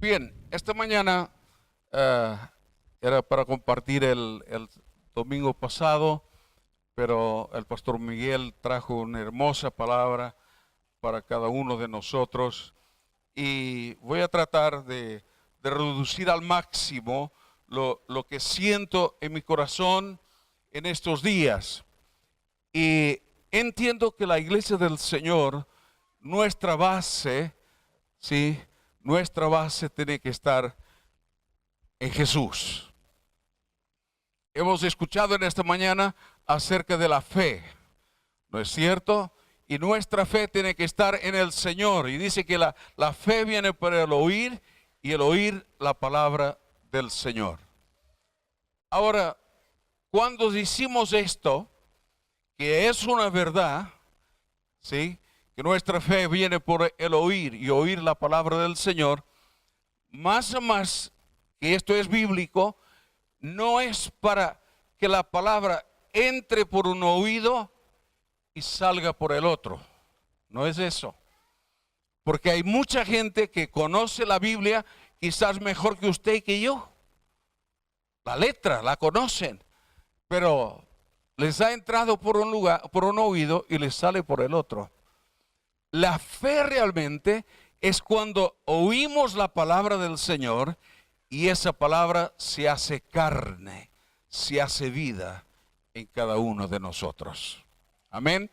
Bien, esta mañana eh, era para compartir el domingo pasado, pero el pastor Miguel trajo una hermosa palabra para cada uno de nosotros y voy a tratar de reducir al máximo lo que siento en mi corazón en estos días. Y entiendo que la iglesia del Señor, nuestra base, ¿sí? Nuestra base tiene que estar en Jesús. Hemos escuchado en esta mañana acerca de la fe, ¿no es cierto? Y nuestra fe tiene que estar en el Señor. Y dice que la fe viene por el oír y el oír la palabra del Señor. Ahora, cuando decimos esto, que es una verdad, ¿sí? Que nuestra fe viene por el oír y oír la palabra del Señor, más o más que esto es bíblico, no es para que la palabra entre por un oído y salga por el otro. No es eso. Porque hay mucha gente que conoce la Biblia quizás mejor que usted y que yo. La letra la conocen, pero les ha entrado por un lugar, por un oído y les sale por el otro. La fe realmente es cuando oímos la palabra del Señor y esa palabra se hace carne, se hace vida en cada uno de nosotros. Amén.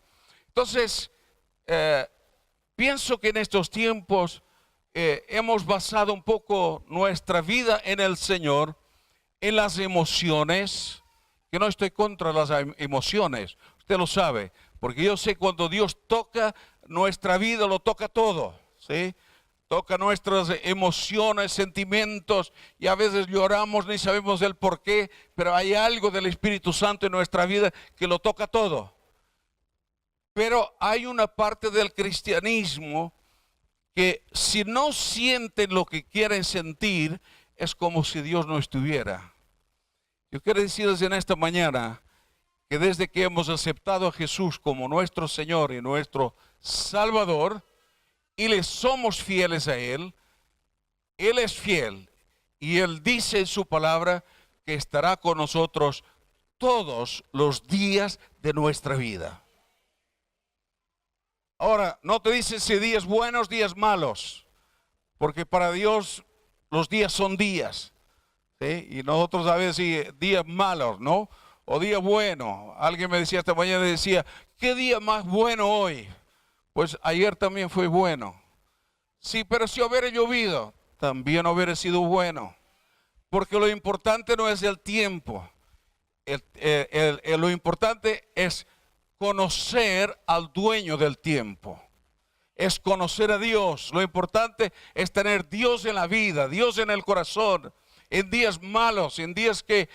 Entonces, pienso que en estos tiempos hemos basado un poco nuestra vida en el Señor, en las emociones, que no estoy contra las emociones, usted lo sabe, porque yo sé cuando Dios toca nuestra vida, lo toca todo, ¿sí? Toca nuestras emociones, sentimientos, y a veces lloramos, ni sabemos el por qué, pero hay algo del Espíritu Santo en nuestra vida que lo toca todo. Pero hay una parte del cristianismo que si no sienten lo que quieren sentir, es como si Dios no estuviera. Yo quiero decirles en esta mañana que desde que hemos aceptado a Jesús como nuestro Señor y nuestro Salvador, y le somos fieles a Él, Él es fiel, y Él dice en su palabra que estará con nosotros todos los días de nuestra vida. Ahora, no te dice si días buenos, días malos, porque para Dios los días son días, ¿sí? Y nosotros a veces sí, días malos, ¿no? O día bueno. Alguien me decía esta mañana, decía, ¿qué día más bueno hoy? Pues ayer también fue bueno. Sí, pero si hubiera llovido, también hubiera sido bueno. Porque lo importante no es el tiempo. Lo importante es conocer al dueño del tiempo. Es conocer a Dios. Lo importante es tener Dios en la vida, Dios en el corazón. En días malos, en días que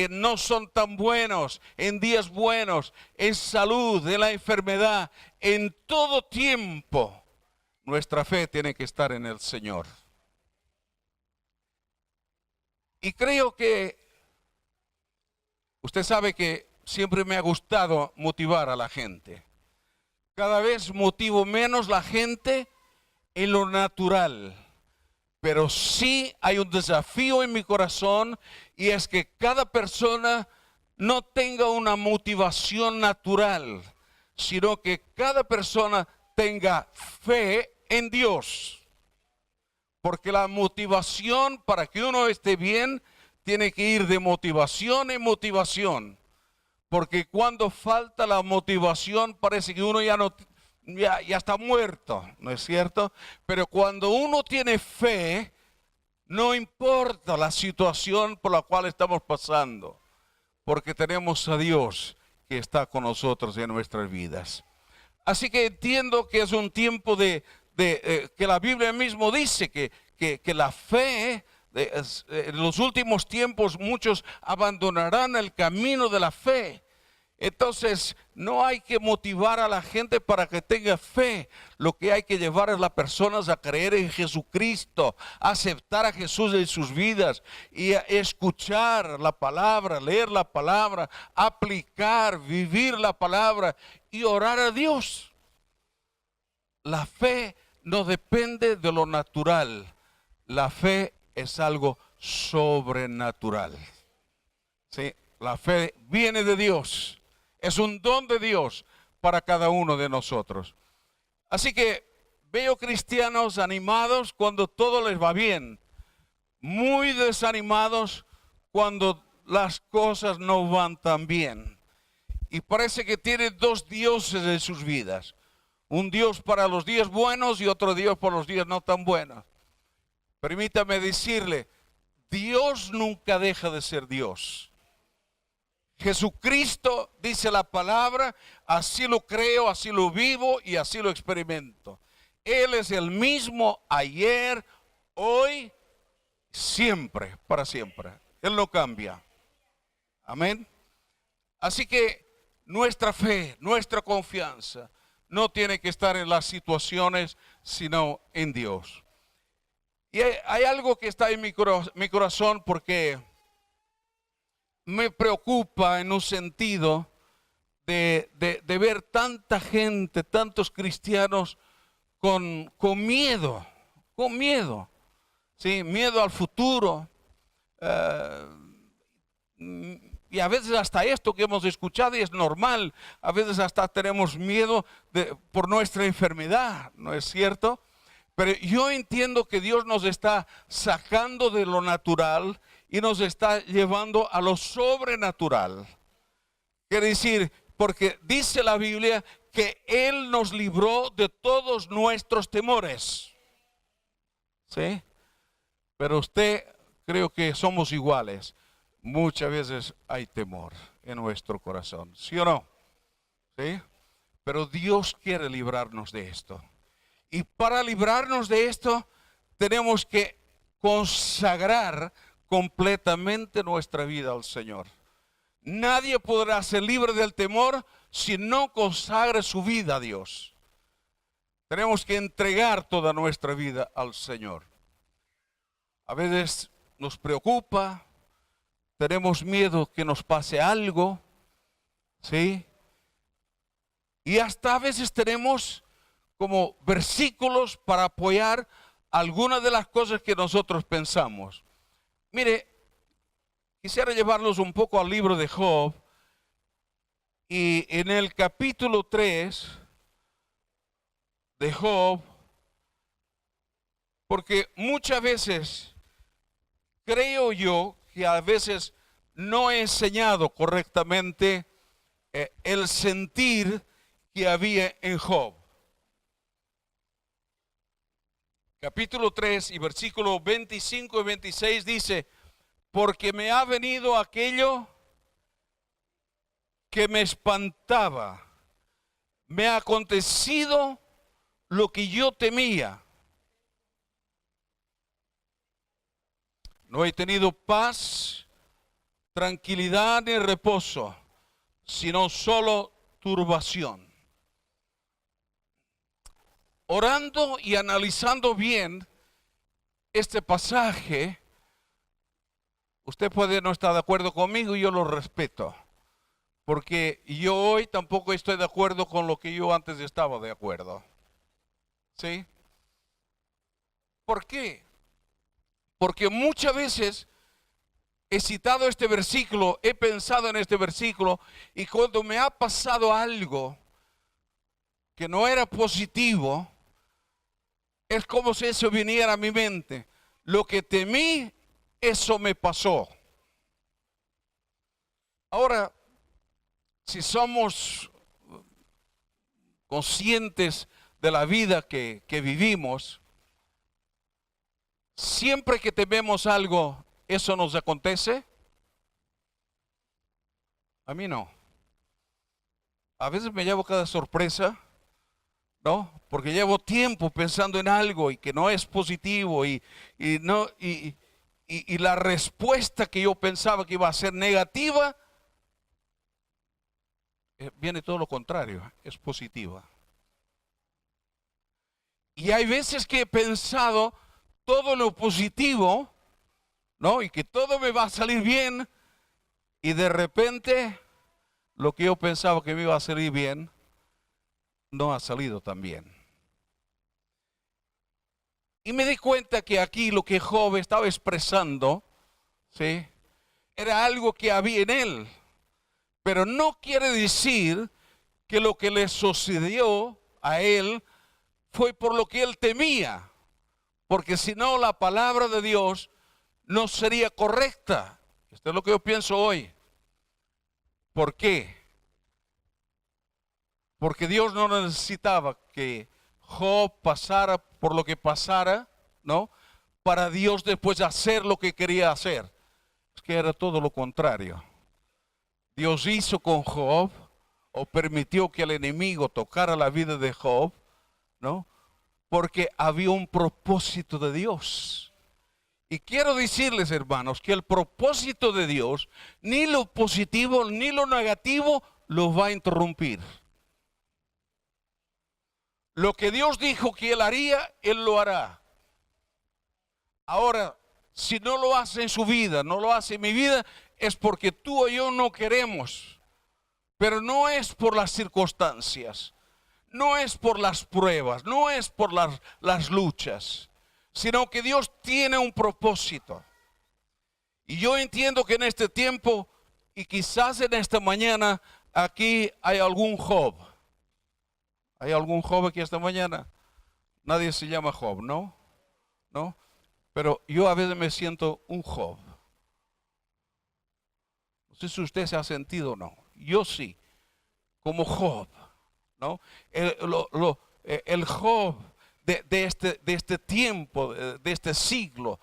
no son tan buenos, en días buenos, en salud, en la enfermedad, en todo tiempo, nuestra fe tiene que estar en el Señor. Y creo que usted sabe que siempre me ha gustado motivar a la gente. Cada vez motivo menos la gente en lo natural. Pero sí hay un desafío en mi corazón y es que cada persona no tenga una motivación natural, sino que cada persona tenga fe en Dios. Porque la motivación para que uno esté bien tiene que ir de motivación en motivación. Porque cuando falta la motivación parece que uno ya está muerto, ¿no es cierto? Pero cuando uno tiene fe, no importa la situación por la cual estamos pasando, porque tenemos a Dios que está con nosotros en nuestras vidas. Así que entiendo que es un tiempo que la Biblia mismo dice que la fe, en los últimos tiempos muchos abandonarán el camino de la fe. Entonces, no hay que motivar a la gente para que tenga fe. Lo que hay que llevar a las personas a creer en Jesucristo, a aceptar a Jesús en sus vidas y a escuchar la palabra, leer la palabra, aplicar, vivir la palabra y orar a Dios. La fe no depende de lo natural. La fe es algo sobrenatural. ¿Sí? La fe viene de Dios. Es un don de Dios para cada uno de nosotros. Así que veo cristianos animados cuando todo les va bien, muy desanimados cuando las cosas no van tan bien. Y parece que tienen dos dioses en sus vidas. Un Dios para los días buenos y otro Dios para los días no tan buenos. Permítame decirle, Dios nunca deja de ser Dios. Jesucristo, dice la palabra, así lo creo, así lo vivo y así lo experimento. Él es el mismo ayer, hoy, siempre, para siempre. Él no cambia. Amén. Así que nuestra fe, nuestra confianza no tiene que estar en las situaciones, sino en Dios. Y hay algo que está en mi corazón porque me preocupa en un sentido de ver tanta gente, tantos cristianos con miedo, ¿sí? Miedo al futuro. Y a veces hasta esto que hemos escuchado y es normal, a veces hasta tenemos miedo por nuestra enfermedad, ¿no es cierto? Pero yo entiendo que Dios nos está sacando de lo natural y nos está llevando a lo sobrenatural. Quiere decir, porque dice la Biblia que Él nos libró de todos nuestros temores. ¿Sí? Pero usted, creo que somos iguales. Muchas veces hay temor en nuestro corazón, ¿sí o no? ¿Sí? Pero Dios quiere librarnos de esto. Y para librarnos de esto, tenemos que consagrar completamente nuestra vida al Señor. Nadie podrá ser libre del temor si no consagra su vida a Dios. Tenemos que entregar toda nuestra vida al Señor. A veces nos preocupa, tenemos miedo que nos pase algo, ¿sí? Y hasta a veces tenemos como versículos para apoyar algunas de las cosas que nosotros pensamos. Mire, quisiera llevarlos un poco al libro de Job y en el capítulo 3 de Job, porque muchas veces creo yo que a veces no he enseñado correctamente el sentir que había en Job. Capítulo 3 y versículos 25 y 26 dice: porque me ha venido aquello que me espantaba, me ha acontecido lo que yo temía. No he tenido paz, tranquilidad ni reposo, sino solo turbación. Orando y analizando bien este pasaje, usted puede no estar de acuerdo conmigo y yo lo respeto, porque yo hoy tampoco estoy de acuerdo con lo que yo antes estaba de acuerdo. ¿Sí? ¿Por qué? Porque muchas veces he citado este versículo, he pensado en este versículo, y cuando me ha pasado algo que no era positivo, es como si eso viniera a mi mente. Lo que temí, eso me pasó. Ahora, si somos conscientes de la vida que vivimos, siempre que tememos algo, ¿eso nos acontece? A mí no. A veces me llevo cada sorpresa, ¿no? Porque llevo tiempo pensando en algo y que no es positivo y la respuesta que yo pensaba que iba a ser negativa, viene todo lo contrario, es positiva. Y hay veces que he pensado todo lo positivo, ¿no? Y que todo me va a salir bien, y de repente lo que yo pensaba que me iba a salir bien, no ha salido tan bien. Y me di cuenta que aquí lo que Job estaba expresando, ¿sí?, era algo que había en él. Pero no quiere decir que lo que le sucedió a él fue por lo que él temía. Porque si no, la palabra de Dios no sería correcta. Esto es lo que yo pienso hoy. ¿Por qué? Porque Dios no necesitaba que Job pasara por lo que pasara, ¿no?, para Dios después hacer lo que quería hacer. Es que era todo lo contrario. Dios hizo con Job, o permitió que el enemigo tocara la vida de Job, ¿no?, porque había un propósito de Dios. Y quiero decirles, hermanos, que el propósito de Dios, ni lo positivo ni lo negativo, lo va a interrumpir. Lo que Dios dijo que Él haría, Él lo hará. Ahora, si no lo hace en su vida, no lo hace en mi vida, es porque tú o yo no queremos. Pero no es por las circunstancias, no es por las pruebas, no es por las luchas, sino que Dios tiene un propósito. Y yo entiendo que en este tiempo, y quizás en esta mañana, aquí hay algún Job. ¿Hay algún Job aquí esta mañana? Nadie se llama Job, ¿no? ¿No? Pero yo a veces me siento un Job. No sé si usted se ha sentido o no. Yo sí, como Job, ¿no? El Job de este tiempo, de este siglo.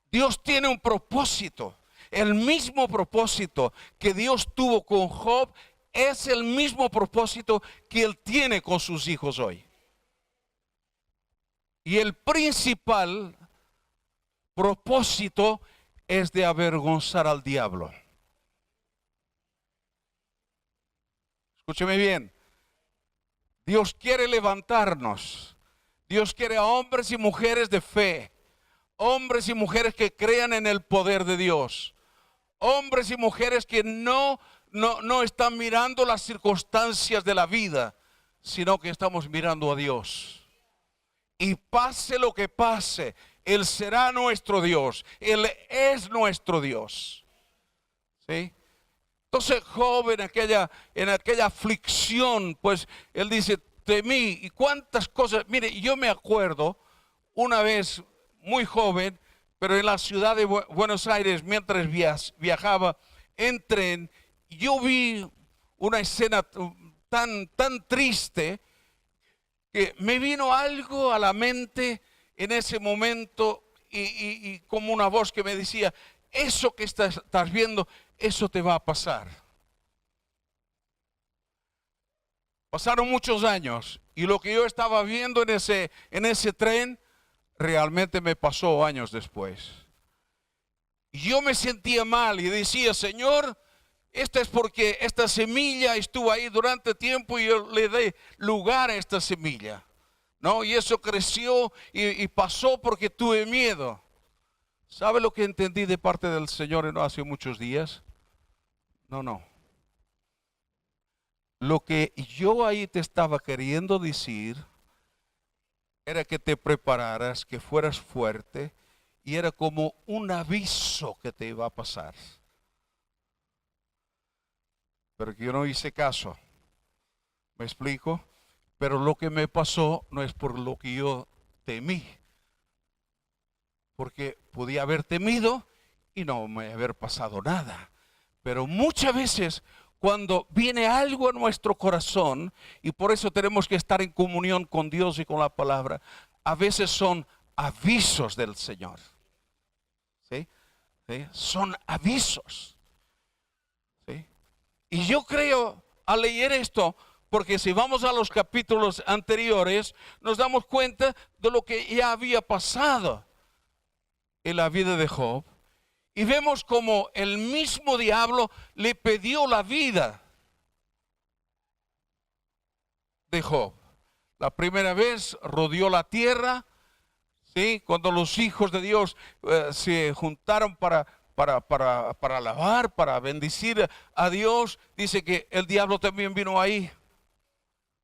Dios tiene un propósito. El mismo propósito que Dios tuvo con Job es el mismo propósito que Él tiene con sus hijos hoy. Y el principal propósito es de avergonzar al diablo. Escúcheme bien. Dios quiere levantarnos. Dios quiere a hombres y mujeres de fe. Hombres y mujeres que crean en el poder de Dios. Hombres y mujeres que no están mirando las circunstancias de la vida, sino que estamos mirando a Dios. Y pase lo que pase, Él será nuestro Dios. Él es nuestro Dios. ¿Sí? Entonces Job en aquella aflicción, pues él dice, temí, y cuántas cosas. Mire, yo me acuerdo una vez muy joven, pero en la ciudad de Buenos Aires, mientras viajaba en tren, yo vi una escena tan triste que me vino algo a la mente en ese momento y como una voz que me decía, eso que estás viendo, eso te va a pasar. Pasaron muchos años y lo que yo estaba viendo en ese tren realmente me pasó años después. Y yo me sentía mal y decía, Señor, esto es porque esta semilla estuvo ahí durante tiempo y yo le di lugar a esta semilla, ¿no? Y eso creció y pasó porque tuve miedo. ¿Sabe lo que entendí de parte del Señor no hace muchos días? No. Lo que yo ahí te estaba queriendo decir era que te prepararas, que fueras fuerte, y era como un aviso que te iba a pasar. Pero que yo no hice caso. ¿Me explico? Pero lo que me pasó no es por lo que yo temí. Porque podía haber temido y no me haber pasado nada. Pero muchas veces cuando viene algo en nuestro corazón, y por eso tenemos que estar en comunión con Dios y con la palabra, a veces son avisos del Señor. ¿Sí? ¿Sí? Son avisos. ¿Sí? Y yo creo, al leer esto, porque si vamos a los capítulos anteriores, nos damos cuenta de lo que ya había pasado en la vida de Job. Y vemos como el mismo diablo le pidió la vida de Job. La primera vez rodeó la tierra, ¿sí? Cuando los hijos de Dios se juntaron para alabar, para bendecir a Dios, dice que el diablo también vino ahí.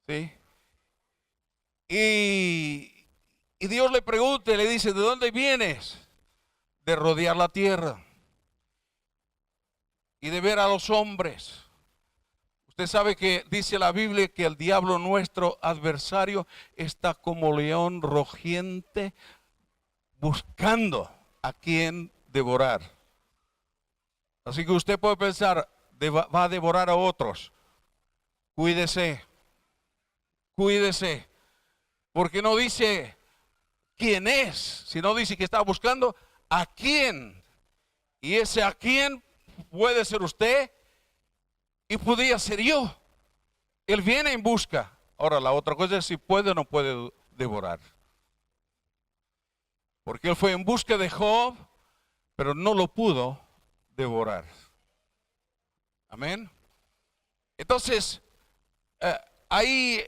¿Sí? Y Y Dios le pregunta y le dice, ¿de dónde vienes? De rodear la tierra y de ver a los hombres. Usted sabe que dice la Biblia que el diablo, nuestro adversario, está como león rugiente buscando a quien devorar. Así que usted puede pensar, va a devorar a otros. Cuídese, cuídese, porque no dice quién es, sino dice que está buscando a quién. Y ese a quién puede ser usted y podría ser yo. Él viene en busca. Ahora, la otra cosa es si puede o no puede devorar. Porque él fue en busca de Job, pero no lo pudo devorar. Amén. Entonces, ahí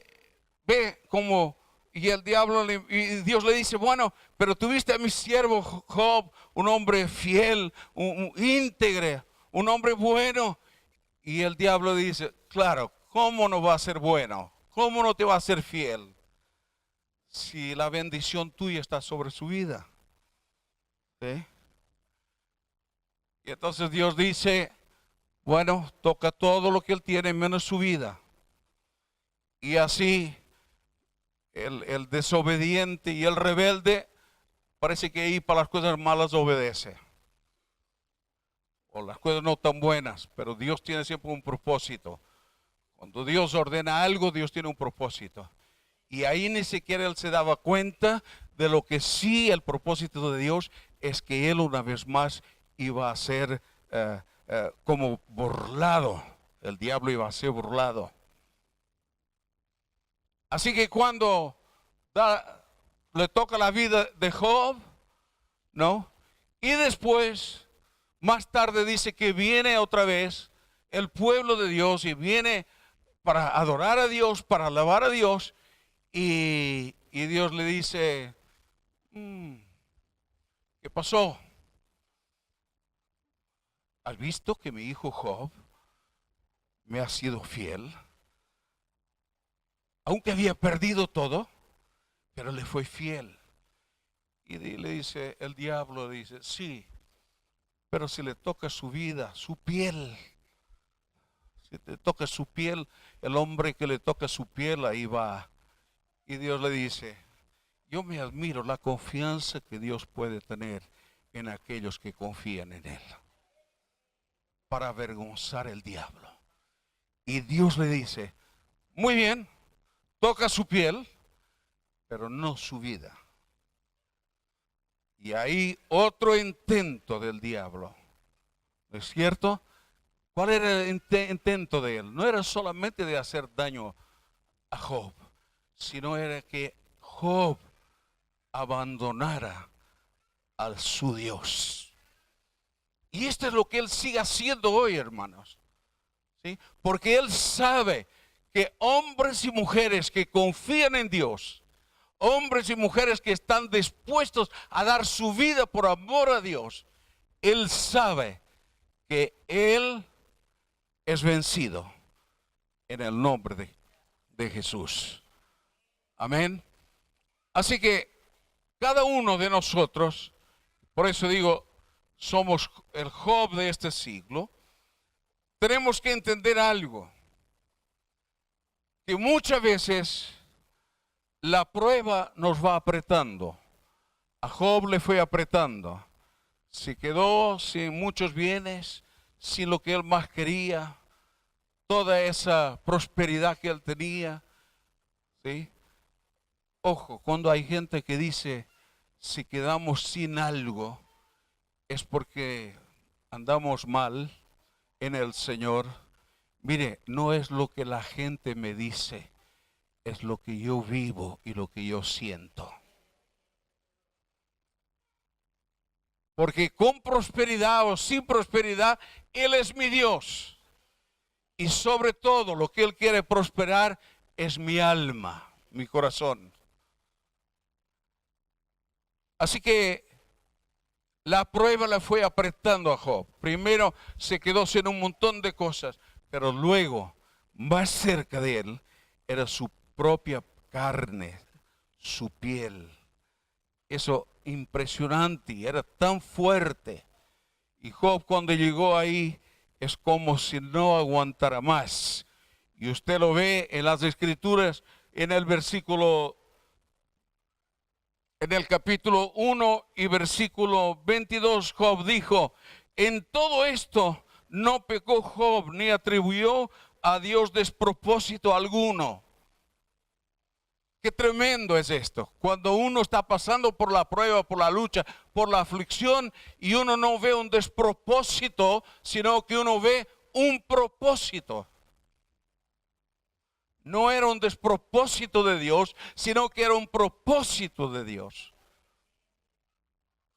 ve como, y el diablo, y Dios le dice, bueno, pero tuviste a mi siervo Job, un hombre fiel, un íntegro, un hombre bueno. Y el diablo dice, claro, ¿cómo no va a ser bueno? ¿Cómo no te va a ser fiel? Si la bendición tuya está sobre su vida. ¿Sí? Y entonces Dios dice, bueno, toca todo lo que él tiene menos su vida. Y así el desobediente y el rebelde parece que ahí para las cosas malas obedece. O las cosas no tan buenas, pero Dios tiene siempre un propósito. Cuando Dios ordena algo, Dios tiene un propósito. Y ahí ni siquiera él se daba cuenta de lo que sí el propósito de Dios es que él una vez más iba a ser como burlado. El diablo iba a ser burlado. Así que cuando le toca la vida de Job, ¿no? Y después, más tarde dice que viene otra vez el pueblo de Dios y viene para adorar a Dios, para alabar a Dios. Y Dios le dice, ¿qué pasó? ¿Has visto que mi hijo Job me ha sido fiel? Aunque había perdido todo, pero le fue fiel. Y le dice, el diablo dice, sí, pero si le toca su vida, su piel, si te toca su piel, el hombre que le toca su piel, ahí va. Y Dios le dice, yo me admiro la confianza que Dios puede tener en aquellos que confían en Él, para avergonzar al diablo. Y Dios le dice, muy bien, toca su piel, pero no su vida. Y ahí otro intento del diablo, ¿no es cierto? ¿Cuál era el intento de él? No era solamente de hacer daño a Job, sino era que Job abandonara a su Dios. Y esto es lo que él sigue haciendo hoy, hermanos. ¿Sí? Porque él sabe que hombres y mujeres que confían en Dios, hombres y mujeres que están dispuestos a dar su vida por amor a Dios, él sabe que él es vencido en el nombre de Jesús. Amén. Así que cada uno de nosotros, por eso digo, somos el Job de este siglo, tenemos que entender algo, que muchas veces la prueba nos va apretando. A Job le fue apretando. Se quedó sin muchos bienes, sin lo que él más quería, toda esa prosperidad que él tenía. ¿Sí? Ojo, cuando hay gente que dice, si quedamos sin algo, es porque andamos mal en el Señor. Mire, no es lo que la gente me dice, es lo que yo vivo y lo que yo siento. Porque con prosperidad o sin prosperidad, Él es mi Dios. Y sobre todo lo que Él quiere prosperar es mi alma, mi corazón. Así que la prueba la fue apretando a Job. Primero se quedó sin un montón de cosas, pero luego, más cerca de él, era su propia carne, su piel. eso impresionante, era tan fuerte. Y Job cuando llegó ahí es como si no aguantara más. Y usted lo ve en las escrituras, en el capítulo 1 y versículo 22, Job dijo: en todo esto no pecó Job ni atribuyó a Dios despropósito alguno. Qué tremendo es esto, cuando uno está pasando por la prueba, por la lucha, por la aflicción, y uno no ve un despropósito, sino que uno ve un propósito. No era un despropósito de Dios, sino que era un propósito de Dios.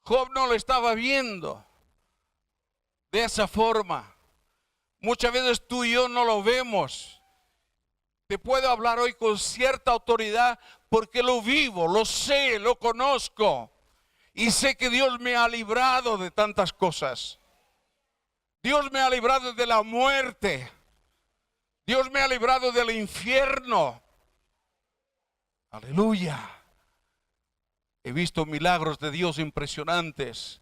Job no lo estaba viendo de esa forma. Muchas veces tú y yo no lo vemos. Te puedo hablar hoy con cierta autoridad porque lo vivo, lo sé, lo conozco. Y sé que Dios me ha librado de tantas cosas. Dios me ha librado de la muerte. Dios me ha librado del infierno. Aleluya. He visto milagros de Dios impresionantes.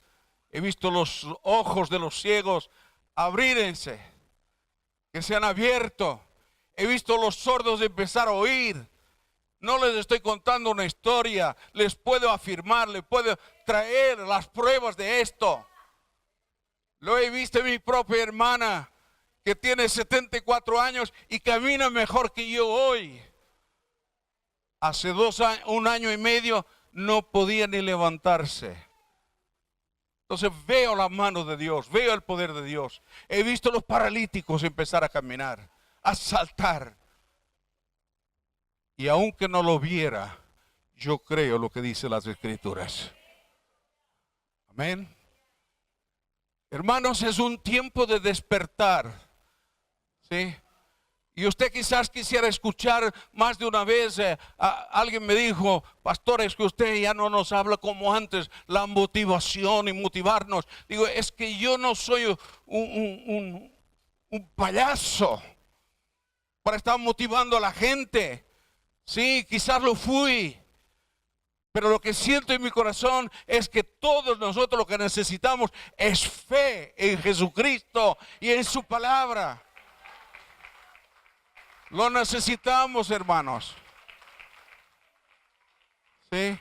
He visto los ojos de los ciegos abrirse, que se han abierto. He visto los sordos empezar a oír. No les estoy contando una historia, les puedo afirmar, les puedo traer las pruebas de esto. Lo he visto en mi propia hermana, que tiene 74 años y camina mejor que yo hoy. Hace 1 año y medio no podía ni levantarse. Entonces veo la mano de Dios, veo el poder de Dios. He visto los paralíticos empezar a caminar, a saltar. Y aunque no lo viera, yo creo lo que dicen las Escrituras. Amén. Hermanos, es un tiempo de despertar. ¿Sí? Y usted quizás quisiera escuchar más de una vez, alguien me dijo: pastor, es que usted ya no nos habla como antes, la motivación y motivarnos. Digo, es que yo no soy un payaso para estar motivando a la gente. Sí, quizás lo fui, pero lo que siento en mi corazón es que todos nosotros lo que necesitamos es fe en Jesucristo y en su palabra. Lo necesitamos, hermanos. ¿Sí?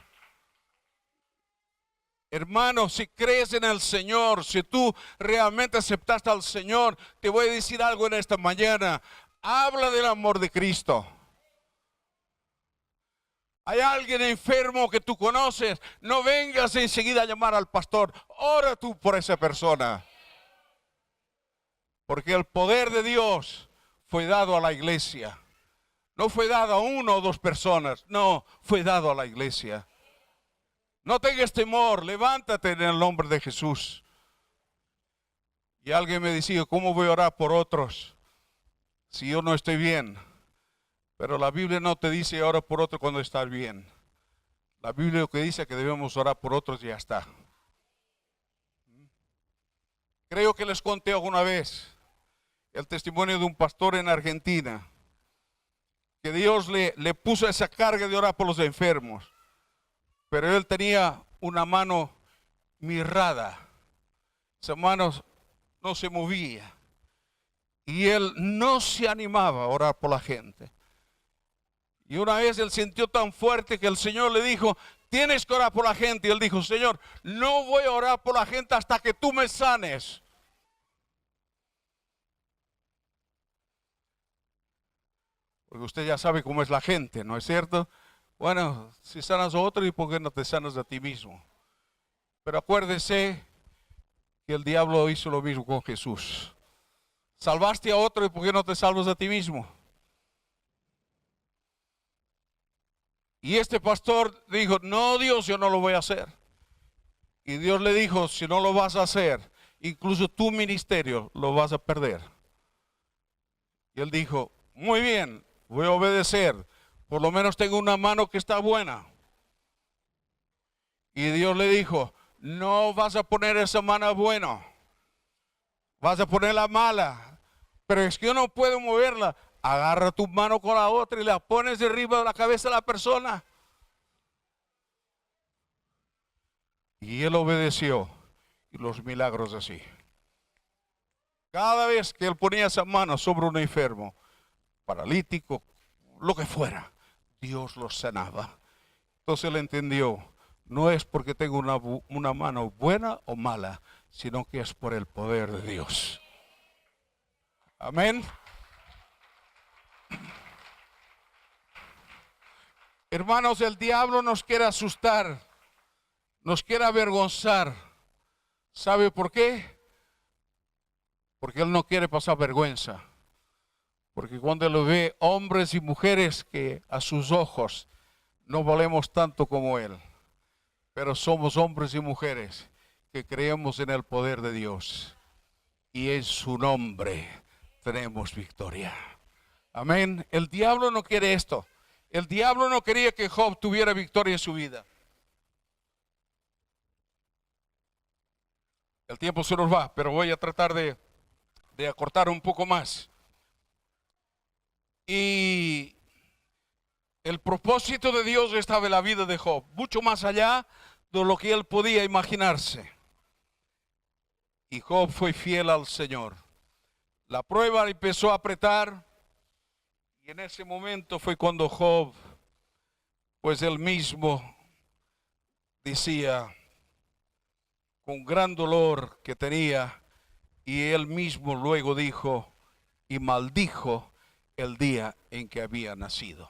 Hermanos, si crees en el Señor, si tú realmente aceptaste al Señor, te voy a decir algo en esta mañana. Habla del amor de Cristo. Hay alguien enfermo que tú conoces, no vengas enseguida a llamar al pastor. Ora tú por esa persona. Porque el poder de Dios fue dado a la iglesia. No fue dado a 1 o 2 personas, no, fue dado a la iglesia. No tengas temor, levántate en el nombre de Jesús. Y alguien me decía: ¿cómo voy a orar por otros si yo no estoy bien? Pero la Biblia no te dice ora por otro cuando estás bien. La Biblia lo que dice es que debemos orar por otros y ya está. Creo que les conté alguna vez el testimonio de un pastor en Argentina, que Dios le puso esa carga de orar por los enfermos, pero él tenía una mano mirrada, esa mano no se movía, y él no se animaba a orar por la gente. Y una vez él sintió tan fuerte que el Señor le dijo: tienes que orar por la gente. Y él dijo: Señor, no voy a orar por la gente hasta que tú me sanes. Porque usted ya sabe cómo es la gente, ¿no es cierto? Bueno, si sanas a otro, ¿y por qué no te sanas a ti mismo? Pero acuérdese que el diablo hizo lo mismo con Jesús. Salvaste a otro, ¿y por qué no te salvas a ti mismo? Y este pastor dijo: no, Dios, yo no lo voy a hacer. Y Dios le dijo: si no lo vas a hacer, incluso tu ministerio lo vas a perder. Y él dijo: muy bien, voy a obedecer. Por lo menos tengo una mano que está buena. Y Dios le dijo: no vas a poner esa mano buena, vas a poner la mala. Pero es que yo no puedo moverla. Agarra tu mano con la otra y la pones arriba de la cabeza de la persona. Y él obedeció. Y los milagros así. Cada vez que él ponía esa mano sobre un enfermo, paralítico, lo que fuera, Dios los sanaba. Entonces él entendió, no es porque tengo una mano buena o mala, sino que es por el poder de Dios. Amén. Hermanos, el diablo nos quiere asustar, nos quiere avergonzar. ¿Sabe por qué? Porque él no quiere pasar vergüenza. Porque cuando lo ve hombres y mujeres que a sus ojos no valemos tanto como él, pero somos hombres y mujeres que creemos en el poder de Dios y en su nombre tenemos victoria. Amén. El diablo no quiere esto. El diablo no quería que Job tuviera victoria en su vida. El tiempo se nos va, pero voy a tratar de acortar un poco más. Y el propósito de Dios estaba en la vida de Job, mucho más allá de lo que él podía imaginarse. Y Job fue fiel al Señor. La prueba empezó a apretar. Y en ese momento fue cuando Job, pues él mismo decía, con gran dolor que tenía, y él mismo luego dijo y maldijo el día en que había nacido.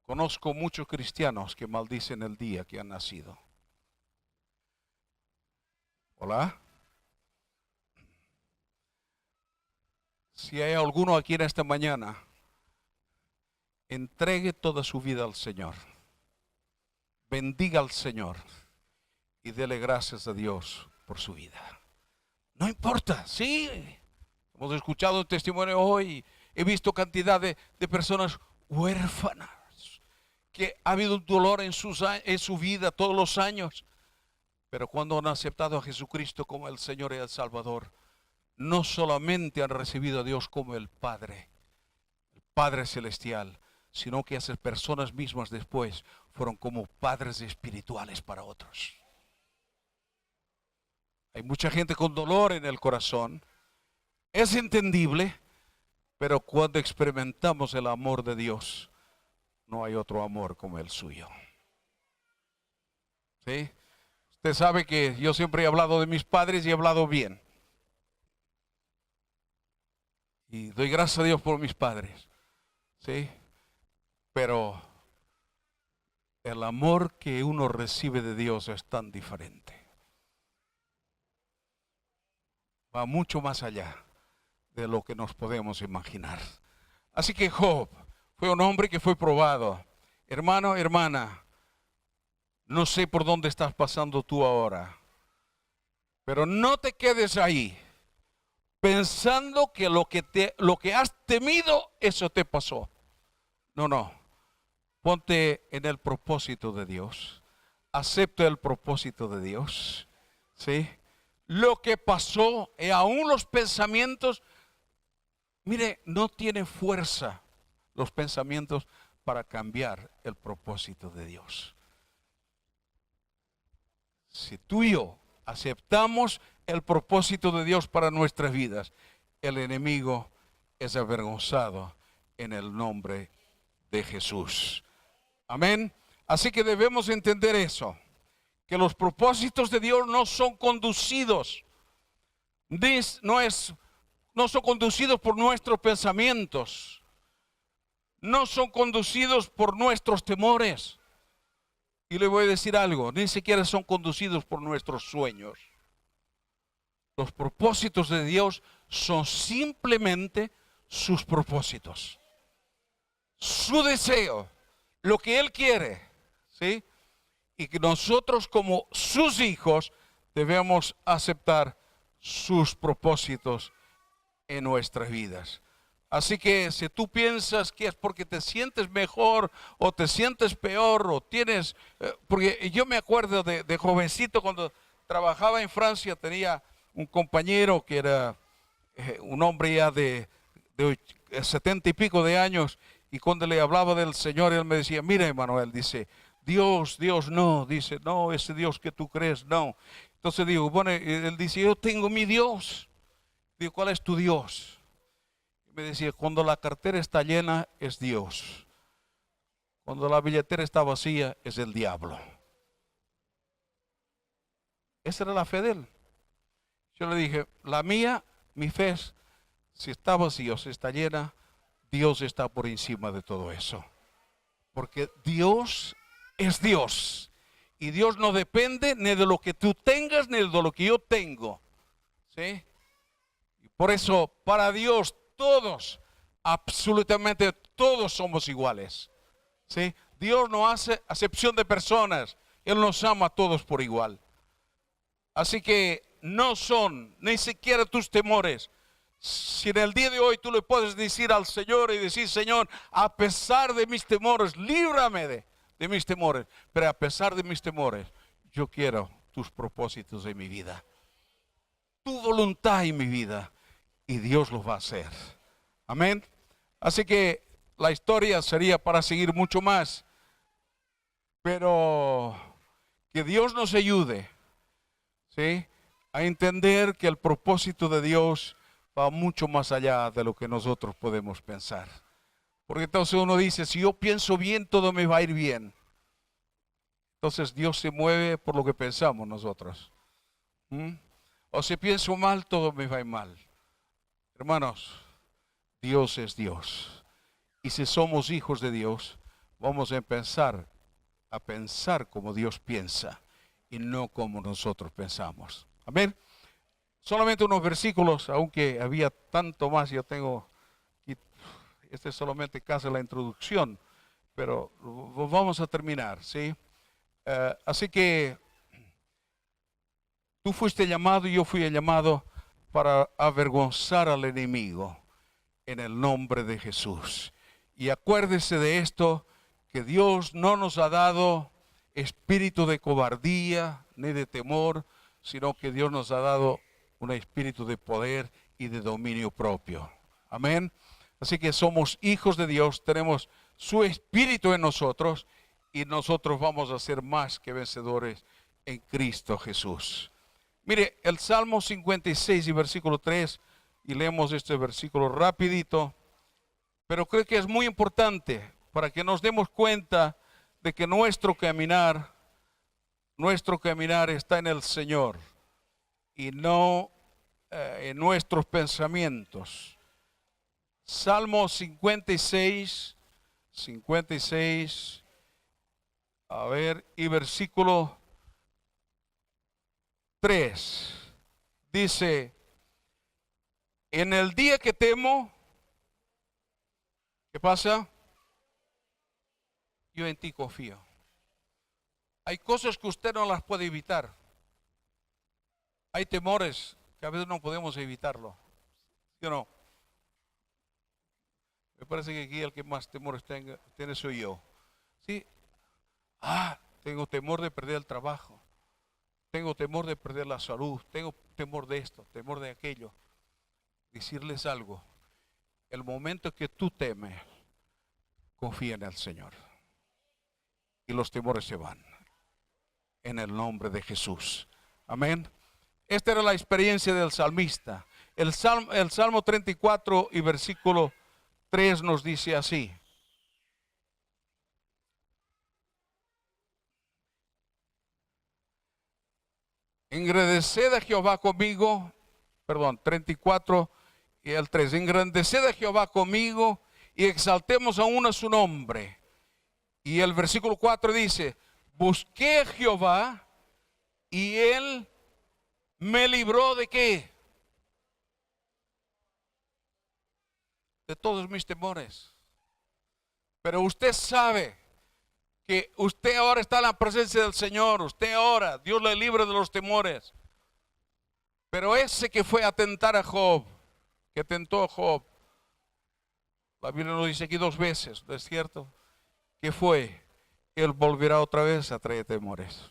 Conozco muchos cristianos que maldicen el día que han nacido. Hola. Si hay alguno aquí en esta mañana, entregue toda su vida al Señor. Bendiga al Señor y dele gracias a Dios por su vida. No importa, sí. Hemos escuchado un testimonio hoy. He visto cantidad de personas huérfanas, que ha habido un dolor en su vida todos los años. Pero cuando han aceptado a Jesucristo como el Señor y el Salvador, no solamente han recibido a Dios como el Padre Celestial, sino que esas personas mismas después fueron como padres espirituales para otros. Hay mucha gente con dolor en el corazón. Es entendible, pero cuando experimentamos el amor de Dios, no hay otro amor como el suyo. ¿Sí? Usted sabe que yo siempre he hablado de mis padres y he hablado bien. Y doy gracias a Dios por mis padres. ¿Sí? Pero el amor que uno recibe de Dios es tan diferente. Va mucho más allá de lo que nos podemos imaginar. Así que Job fue un hombre que fue probado. Hermano, hermana, no sé por dónde estás pasando tú ahora, pero no te quedes ahí pensando que lo que has temido, eso te pasó. No. Ponte en el propósito de Dios. Acepta el propósito de Dios. ¿Sí? Lo que pasó y aún los pensamientos, mire, no tiene fuerza los pensamientos para cambiar el propósito de Dios. Si tú y yo aceptamos el propósito de Dios para nuestras vidas, el enemigo es avergonzado en el nombre de Jesús. Amén. Así que debemos entender eso, que los propósitos de Dios no son conducidos, no son conducidos por nuestros pensamientos, no son conducidos por nuestros temores. Y le voy a decir algo, ni siquiera son conducidos por nuestros sueños. Los propósitos de Dios son simplemente sus propósitos, su deseo, lo que Él quiere, ¿sí? Y que nosotros como sus hijos debemos aceptar sus propósitos en nuestras vidas. Así que si tú piensas que es porque te sientes mejor o te sientes peor o tienes... porque yo me acuerdo de jovencito cuando trabajaba en Francia, tenía un compañero que era un hombre ya de 70 y pico de años, y cuando le hablaba del Señor, él me decía, mira, Emanuel, dice, Dios no, dice, no, ese Dios que tú crees, no. Entonces digo, bueno, él dice, yo tengo mi Dios. Digo, ¿cuál es tu Dios? Me decía, cuando la cartera está llena, es Dios. Cuando la billetera está vacía, es el diablo. Esa era la fe de él. Yo le dije, la mía, mi fe es, si está vacía, si está llena, Dios está por encima de todo eso. Porque Dios es Dios. Y Dios no depende ni de lo que tú tengas, ni de lo que yo tengo. ¿Sí? Y por eso, para Dios, todos, absolutamente todos somos iguales. ¿Sí? Dios no hace acepción de personas. Él nos ama a todos por igual. Así que no son ni siquiera tus temores. Si en el día de hoy tú le puedes decir al Señor y decir, Señor, a pesar de mis temores, líbrame de mis temores. Pero a pesar de mis temores, yo quiero tus propósitos en mi vida, tu voluntad en mi vida, y Dios lo va a hacer. Amén. Así que la historia sería para seguir mucho más, pero que Dios nos ayude, ¿sí?, a entender que el propósito de Dios va mucho más allá de lo que nosotros podemos pensar. Porque entonces uno dice, si yo pienso bien, todo me va a ir bien. Entonces Dios se mueve por lo que pensamos nosotros. O si pienso mal, todo me va a ir mal. Hermanos, Dios es Dios. Y si somos hijos de Dios, vamos a empezar a pensar como Dios piensa y no como nosotros pensamos. Amén. Solamente unos versículos, aunque había tanto más, yo tengo, este es solamente casi la introducción, pero vamos a terminar, ¿sí? Así que tú fuiste llamado y yo fui llamado para avergonzar al enemigo en el nombre de Jesús. Y acuérdese de esto, que Dios no nos ha dado espíritu de cobardía ni de temor, sino que Dios nos ha dado un espíritu de poder y de dominio propio. Amén. Así que somos hijos de Dios, tenemos su espíritu en nosotros y nosotros vamos a ser más que vencedores en Cristo Jesús. Mire, el Salmo 56 y versículo 3, y leemos este versículo rapidito, pero creo que es muy importante para que nos demos cuenta de que nuestro caminar está en el Señor y no en nuestros pensamientos. Salmo 56, y versículo 3, dice, en el día que temo, ¿qué pasa? Yo en ti confío. Hay cosas que usted no las puede evitar. Hay temores que a veces no podemos evitarlo. ¿Sí o no? Me parece que aquí el que más temores tiene soy yo. ¿Sí? Tengo temor de perder el trabajo. Tengo temor de perder la salud. Tengo temor de esto, temor de aquello. Decirles algo. El momento que tú temes, confía en el Señor. Y los temores se van. En el nombre de Jesús. Amén. Esta era la experiencia del salmista. El Salmo 34 y versículo 3 nos dice así. Engrandeced a Jehová conmigo, 34 y el 3. Engrandeced a Jehová conmigo y exaltemos aún a su nombre. Y el versículo 4 dice, busqué a Jehová y él me libró ¿de qué? De todos mis temores. Pero usted sabe que usted ahora está en la presencia del Señor, usted ora, Dios le libre de los temores. Pero ese que fue a tentar a Job, que tentó a Job, la Biblia nos dice aquí 2 veces, ¿no es cierto? ¿Qué fue? Él volverá otra vez a traer temores.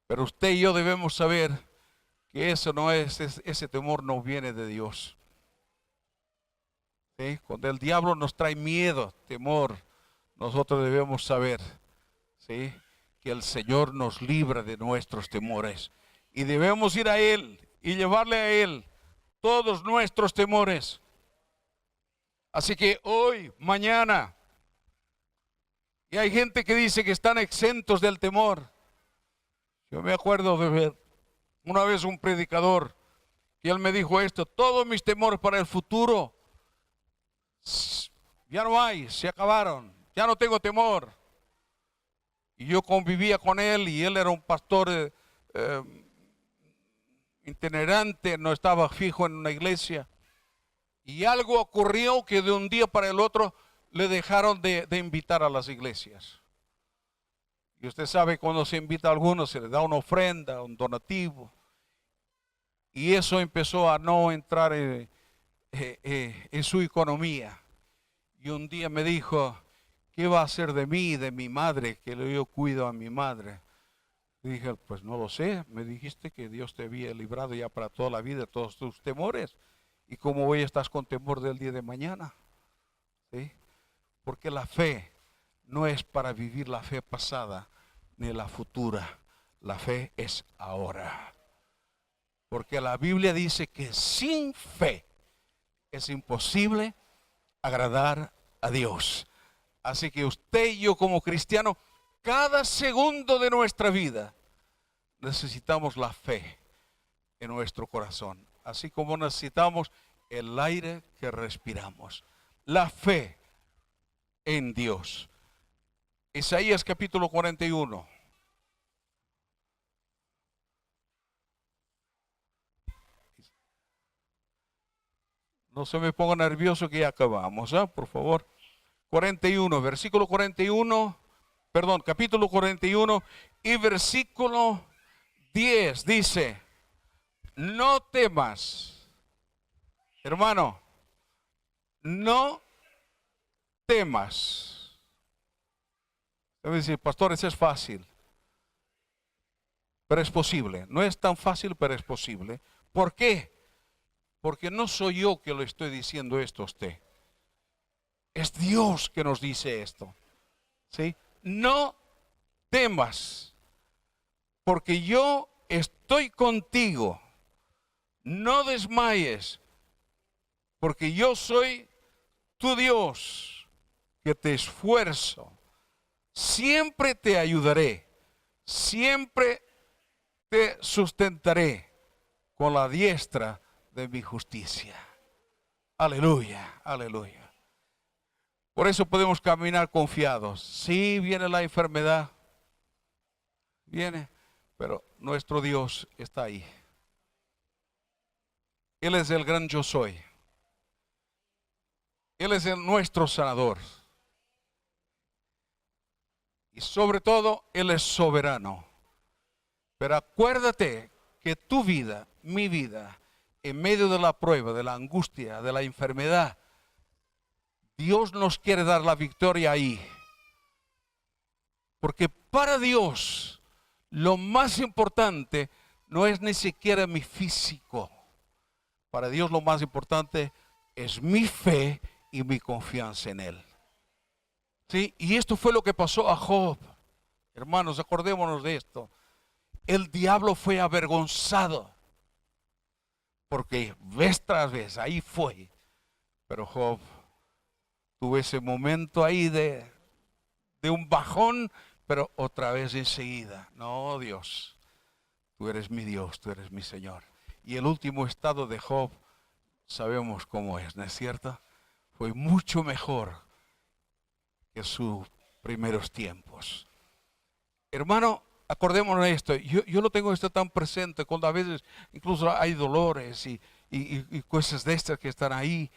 Pero usted y yo debemos saber que eso no es, ese temor no viene de Dios. ¿Sí? Cuando el diablo nos trae miedo, temor, nosotros debemos saber ¿sí? Que el Señor nos libra de nuestros temores. Y debemos ir a Él y llevarle a Él todos nuestros temores. Así que hoy, mañana, y hay gente que dice que están exentos del temor. Yo me acuerdo de ver una vez un predicador y él me dijo esto: todos mis temores para el futuro ya no hay, se acabaron, ya no tengo temor. Y yo convivía con él y él era un pastor itinerante, no estaba fijo en una iglesia. Y algo ocurrió que de un día para el otro le dejaron de invitar a las iglesias. Y usted sabe, cuando se invita a algunos se le da una ofrenda, un donativo. Y eso empezó a no entrar en su economía. Y un día me dijo: ¿qué va a hacer de mí y de mi madre, que yo cuido a mi madre? Y dije: pues no lo sé, me dijiste que Dios te había librado ya para toda la vida de todos tus temores. ¿Y cómo hoy estás con temor del día de mañana? ¿Sí? Porque la fe no es para vivir la fe pasada ni la futura. La fe es ahora. Porque la Biblia dice que sin fe es imposible agradar a Dios. Así que usted y yo, como cristianos, cada segundo de nuestra vida necesitamos la fe en nuestro corazón, así como necesitamos el aire que respiramos. La fe en Dios. Isaías capítulo 41. No se me ponga nervioso que ya acabamos, por favor. 41, versículo 41, perdón, capítulo 41 y versículo 10 dice: no temas, hermano, no temas. Debe decir: pastor, eso es fácil. Pero es posible. No es tan fácil, pero es posible. ¿Por qué? Porque no soy yo que le estoy diciendo esto a usted. Es Dios que nos dice esto. ¿Sí? No temas, porque yo estoy contigo. No desmayes, porque yo soy tu Dios, que te esfuerzo. Siempre te ayudaré. Siempre te sustentaré con la diestra de mi justicia. Aleluya, aleluya. Por eso podemos caminar confiados. Sí, viene la enfermedad, viene, pero nuestro Dios está ahí. Él es el gran yo soy. Él es nuestro sanador. Y sobre todo, Él es soberano. Pero acuérdate que tu vida, mi vida, en medio de la prueba, de la angustia, de la enfermedad, Dios nos quiere dar la victoria ahí. Porque para Dios lo más importante no es ni siquiera mi físico. Para Dios lo más importante es mi fe y mi confianza en Él. ¿Sí? Y esto fue lo que pasó a Job. Hermanos, acordémonos de esto. El diablo fue avergonzado, porque vez tras vez ahí fue. Pero Job tuvo ese momento ahí de un bajón, pero otra vez enseguida: no, Dios, tú eres mi Dios, tú eres mi Señor. Y el último estado de Job sabemos cómo es, ¿no es cierto? Fue mucho mejor que sus primeros tiempos. Hermano, acordémonos de esto. Yo lo tengo esto tan presente cuando a veces incluso hay dolores y cosas de estas que están ahí.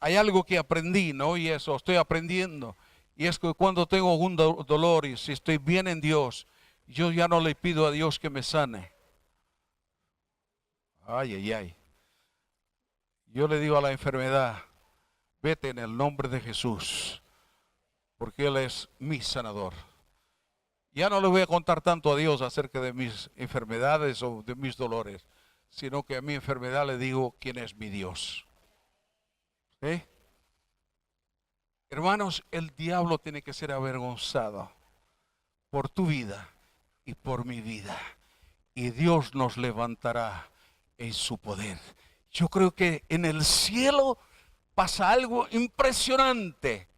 Hay algo que aprendí, ¿no? Y eso estoy aprendiendo. Y es que cuando tengo algún dolor y si estoy bien en Dios, yo ya no le pido a Dios que me sane. Ay, ay, ay. Yo le digo a la enfermedad: vete en el nombre de Jesús, porque Él es mi sanador. Ya no le voy a contar tanto a Dios acerca de mis enfermedades o de mis dolores, sino que a mi enfermedad le digo quién es mi Dios. ¿Sí? Hermanos, el diablo tiene que ser avergonzado. por tu vida y por mi vida. Y Dios nos levantará en su poder. Yo creo que en el cielo pasa algo impresionante,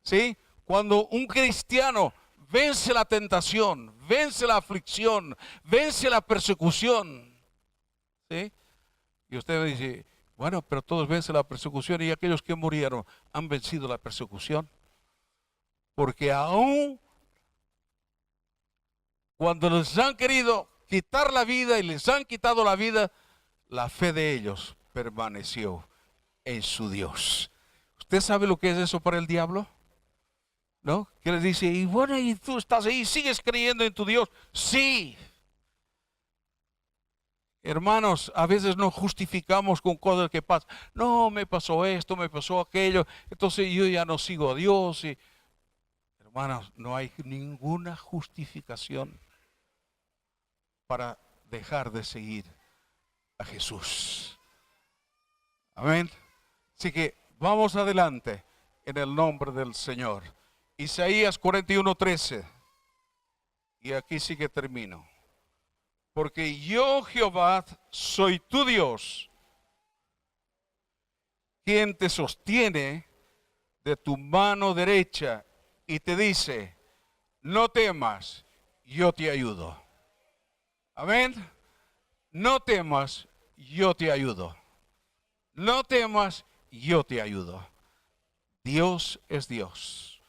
¿sí? Cuando un cristiano vence la tentación, vence la aflicción, vence la persecución, ¿sí? Y usted me dice, bueno, pero todos vencen la persecución y aquellos que murieron han vencido la persecución. Porque aún cuando les han querido quitar la vida y les han quitado la vida, la fe de ellos permaneció en su Dios. ¿Usted sabe lo que es eso para el diablo? ¿No? Que les dice, y bueno, y tú estás ahí, sigues creyendo en tu Dios. Sí. Hermanos, a veces nos justificamos con cosas que pasan. No, me pasó esto, me pasó aquello, entonces yo ya no sigo a Dios. Y, hermanos, no hay ninguna justificación para dejar de seguir a Jesús. Amén. Así que vamos adelante en el nombre del Señor. Isaías 41:13. Y aquí sí que termino. Porque yo, Jehová, soy tu Dios, quien te sostiene de tu mano derecha y te dice, no temas, yo te ayudo. Amén. No temas, yo te ayudo. No temas, yo te ayudo. Dios es Dios.